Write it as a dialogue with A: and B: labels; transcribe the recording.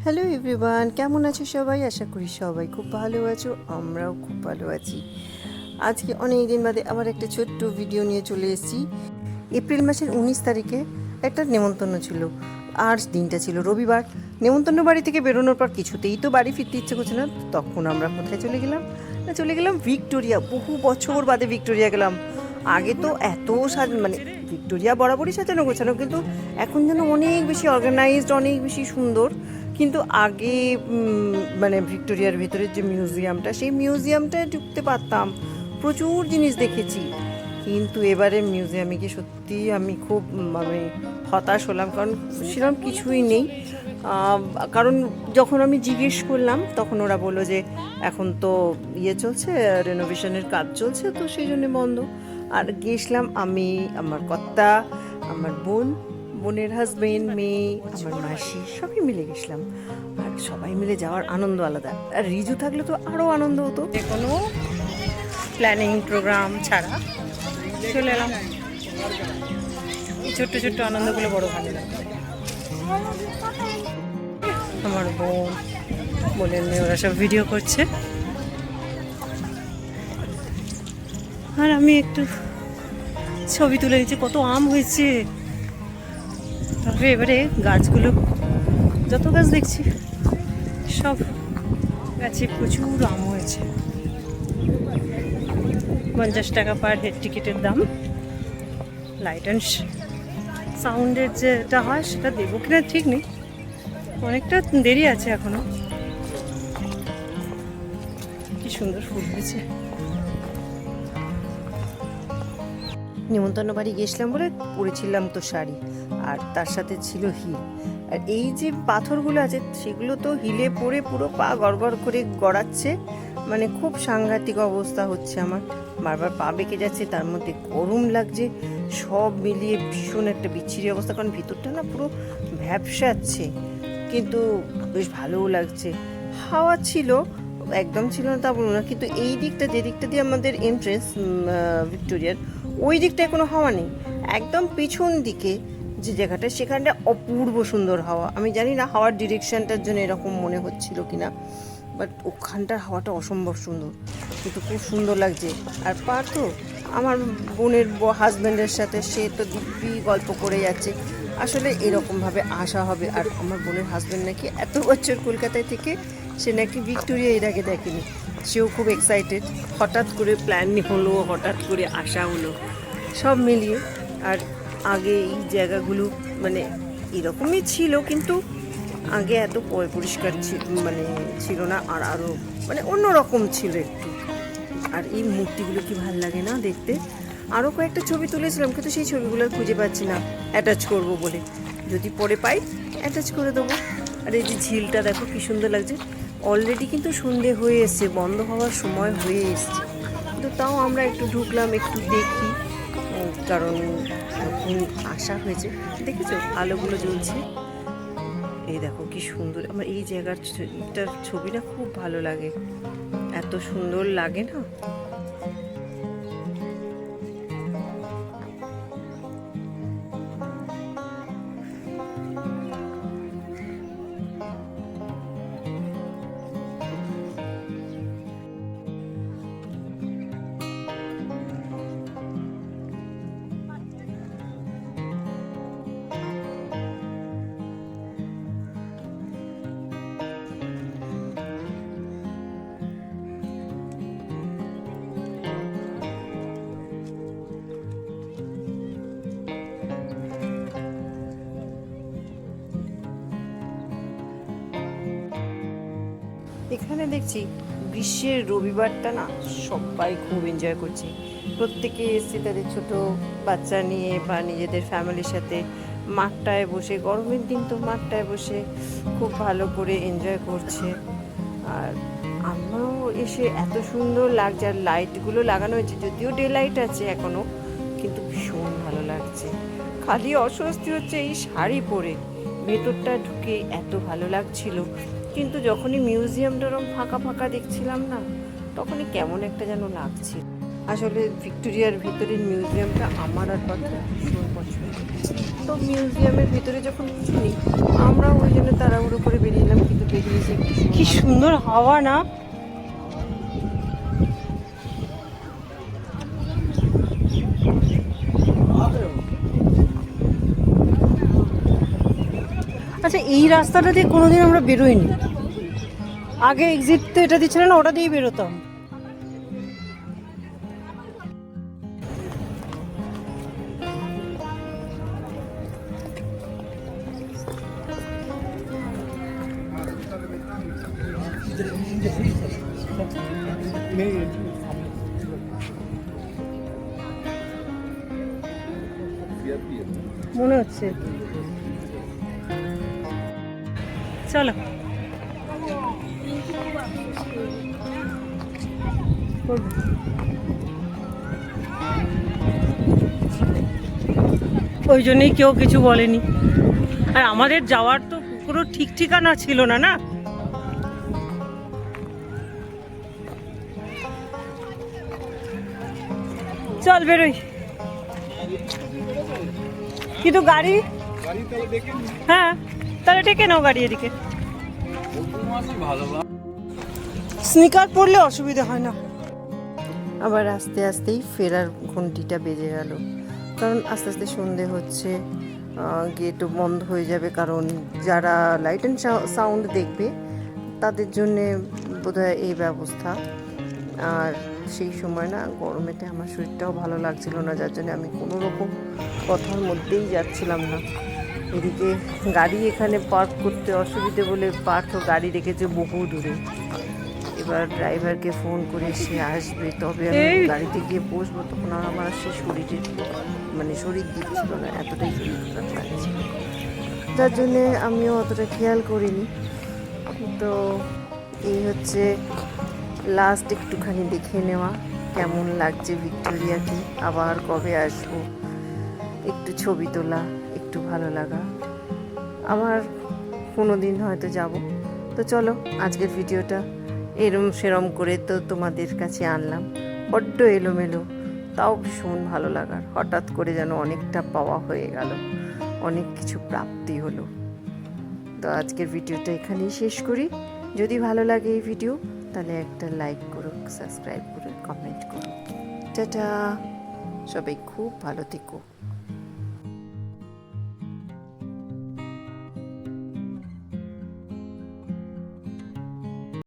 A: Hello everyone, কেমন আছো সবাই? আশা করি সবাই খুব ভালো আছো, আমরাও খুব ভালো আছি। আজকে অনেক দিন বাদে আবার একটা ছোট্ট ভিডিও নিয়ে চলে এসেছি। এপ্রিল মাসের 19 তারিখে একটা নেমন্তন্ন ছিল, আর দিনটা ছিল রবিবার। নেমন্তন্ন বাড়ি থেকে বেরোনোর পর কিছুতেই তো বাড়ি ফিরতে ইচ্ছে করছে না, তখন আমরা কোথায় চলে গেলাম? ভিক্টোরিয়া। বহু বছর বাদে ভিক্টোরিয়া গেলাম। আগে তো এত মানে ভিক্টোরিয়া বরাবরই সাজানো গোছানো, কিন্তু এখন যেন অনেক বেশি অর্গানাইজড, অনেক বেশি সুন্দর। কিন্তু আগে মানে ভিক্টোরিয়ার ভিতরের যে মিউজিয়ামটা, সেই মিউজিয়ামটায় ঢুকতে পারতাম, প্রচুর জিনিস দেখেছি। কিন্তু এবারে মিউজিয়ামে গিয়ে সত্যি আমি খুব মানে হতাশ হলাম, কারণ সেরকম কিছুই নেই। কারণ যখন আমি জিজ্ঞেস করলাম তখন ওরা বললো যে এখন তো চলছে, রেনোভেশনের কাজ চলছে, তো সেই জন্য বন্ধ। আর গেছিলাম আমি, আমার কর্তা, আমার বোনের হাজবেন্ড, মেয়ে, আমার মাসি, সবাই মিলে গেছিলাম। আর সবাই মিলে যাওয়ার আনন্দ আলাদা। আর রিজু থাকলে তো আরও আনন্দ হতো। যে কোনো প্ল্যানিং প্রোগ্রাম ছাড়া চলে এলাম। এই ছোট্ট ছোট্ট আনন্দগুলো বড় ভালো লাগে। আমার বোনের মেয়ে, ওরা সব ভিডিও করছে, আর আমি একটু ছবি তুলে নিচ্ছি। কত আম হয়েছে! তবে এবারে গাছগুলো, যত গাছ দেখছি সব গাছে প্রচুর আম হয়েছে। 50 টাকা পার হেড টিকিটের দাম। লাইট অ্যান্ড সাউন্ডের যেটা হয় সেটা দেবো কিনা ঠিক নেই, অনেকটা দেরি আছে এখনো। কি সুন্দর ফুল হয়েছে। নিমন্ত্রণ বাড়ি গেছিলাম বলে পরেছিলাম তো শাড়ি, আর তার সাথে ছিল হিল। আর এই যে পাথরগুলো আছে সেগুলো তো হিলে পরে পুরো পা গড়গড় করে গড়াচ্ছে, মানে খুব সাংঘাতিক অবস্থা হচ্ছে আমার। বারবার পা বেঁকে যাচ্ছে, তার মধ্যে গরম লাগছে, সব মিলিয়ে ভীষণ একটা বিচ্ছিরি অবস্থা। কারণ ভিতরটা না পুরো ভ্যাপসাচ্ছে, কিন্তু বেশ ভালোও লাগছে। হাওয়া ছিল, একদম ছিল না তা বলবো না, কিন্তু এই দিকটা, যে দিকটা দিয়ে আমাদের এন্ট্রেন্স ভিক্টোরিয়ার, ওই দিকটায় কোনো হাওয়া নেই। একদম পিছন দিকে যে জায়গাটা, সেখানটা অপূর্ব সুন্দর হাওয়া। আমি জানি না হাওয়ার ডিরেকশনটার জন্য এরকম মনে হচ্ছিল কিনা, বাট ওখানটার হাওয়াটা অসম্ভব সুন্দর, কিন্তু খুব সুন্দর লাগছে। আর তো আমার বোনের হাজব্যান্ডের সাথে, সে তো দিব্যি গল্প করে যাচ্ছে। আসলে এরকমভাবে আসা হবে। আর আমার বোনের হাজব্যান্ড নাকি এত বছর কলকাতায় থেকে সে নাকি ভিক্টোরিয়া এর আগে দেখেনি, সেও খুব এক্সাইটেড। হঠাৎ করে প্ল্যান হলো, হঠাৎ করে আসা হলো, সব মিলিয়ে। আর আগে এই জায়গাগুলো মানে এরকমই ছিল, কিন্তু আগে এত পরিষ্কার মানে ছিল না, আর আরও মানে অন্যরকম ছিল একটু। আর এই মূর্তিগুলো কি ভালো লাগে না দেখতে। আরও কয়েকটা ছবি তুলেছিলাম, কিন্তু সেই ছবিগুলো খুঁজে পাচ্ছি না অ্যাটাচ করব বলে। যদি পরে পাই অ্যাটাচ করে দেবো। আর এই যে ঝিলটা দেখো কি সুন্দর লাগছে। অলরেডি কিন্তু সন্ধে হয়ে এসছে, বন্ধ হওয়ার সময় হয়ে এসছে, কিন্তু তাও আমরা একটু ঢুকলাম, একটু দেখি, কারণ নতুন আসা হয়েছে। দেখেছো আলোগুলো জ্বলছে, এই দেখো কি সুন্দর। আমার এই জায়গাটার ছবিটা খুব ভালো লাগে, এত সুন্দর লাগে না। এখানে দেখছি গ্রীষ্মের রবিবারটা না সবাই খুব এনজয় করছে। প্রত্যেকে এসছে তাদের ছোট বাচ্চা নিয়ে বা নিজেদের ফ্যামিলির সাথে মাঠটায় বসে, গরমের দিন তো মাঠটায় বসে খুব ভালো করে এনজয় করছে। আর আমরাও এসে এত সুন্দর লাগছে। আর লাইটগুলো লাগানো হয়েছে, যদিও ডে লাইট আছে এখনও, কিন্তু ভীষণ ভালো লাগছে। খালি অস্বস্তি হচ্ছে এই শাড়ি পরে, ভেতরটা ঢুকে এত ভালো লাগছিল, কিন্তু যখনই মিউজিয়ামটা ওরকম ফাঁকা ফাঁকা দেখছিলাম না, তখনই কেমন একটা যেন লাগছিল। আসলে ভিক্টোরিয়ার ভিতরের মিউজিয়ামটা আমার আর কথা ভীষণ পছন্দ। তো মিউজিয়ামের ভিতরে যখন কিছু নেই, আমরাও ওই জন্য তাড়াহুড়ো করে বেরিয়ে এলাম, কিন্তু
B: কি সুন্দর হাওয়া না? আচ্ছা, এই রাস্তাটা দিয়ে কোনোদিন আমরা বেরোইনি। আগে এক্সিট তো এটা দিচ্ছিল না, ওটা দিয়ে বেরোতাম। মনে হচ্ছে। চলো ওই জন্যই কেউ কিছু বলেনি। আর আমাদের যাওয়ার তো কোনো ঠিক ঠিকানা ছিল না, না? চল বেরোই। কিন্তু গাড়ি, হ্যাঁ তাহলে ডেকে নাও গাড়ি এদিকে। স্নিকার পরলে অসুবিধা হয় না।
A: আবার আস্তে আস্তেই ফেরার ঘন্টিটা বেজে গেল, কারণ আস্তে আস্তে সন্ধে হচ্ছে, গেটও বন্ধ হয়ে যাবে। কারণ যারা লাইট অ্যান্ড সাউন্ড দেখবে তাদের জন্যে বোধহয় এই ব্যবস্থা। আর সেই সময় না গরমেতে আমার শরীরটাও ভালো লাগছিল না, যার জন্য আমি কোনো রকম কথার মধ্যেই যাচ্ছিলাম না। এদিকে গাড়ি এখানে পার্ক করতে অসুবিধে বলে পার্থ গাড়ি রেখেছে বহু দূরে। এবার ড্রাইভারকে ফোন করে সে আসবে, তবে আমি গাড়িতে গিয়ে বসবো। তখন আর আমার সে শরীরের শরীর দিচ্ছিল না, এতটাই শরীর খারাপ লাগছে, যার জন্যে আমিও অতটা খেয়াল করিনি। তো এই হচ্ছে লাস্ট একটুখানি দেখে নেওয়া কেমন লাগছে ভিক্টোরিয়াকে, আবার কবে আসবো, একটু ছবি তোলা, একটু ভালো লাগা, আবার কোনো দিন হয়তো যাব। তো চলো আজকের ভিডিওটা এরম সেরম করে তো তোমাদের কাছে আনলাম। বড্ড এলোমেলো, তাও ভীষণ ভালো লাগার, হঠাৎ করে যেন অনেকটা পাওয়া হয়ে গেল, অনেক কিছু প্রাপ্তি হলো। তো আজকের ভিডিওটা এখানেই শেষ করি। যদি ভালো লাগে এই ভিডিও তাহলে একটা লাইক করো, সাবস্ক্রাইব করো, কমেন্ট করো। টাটা, সবাই খুব ভালো থেকো।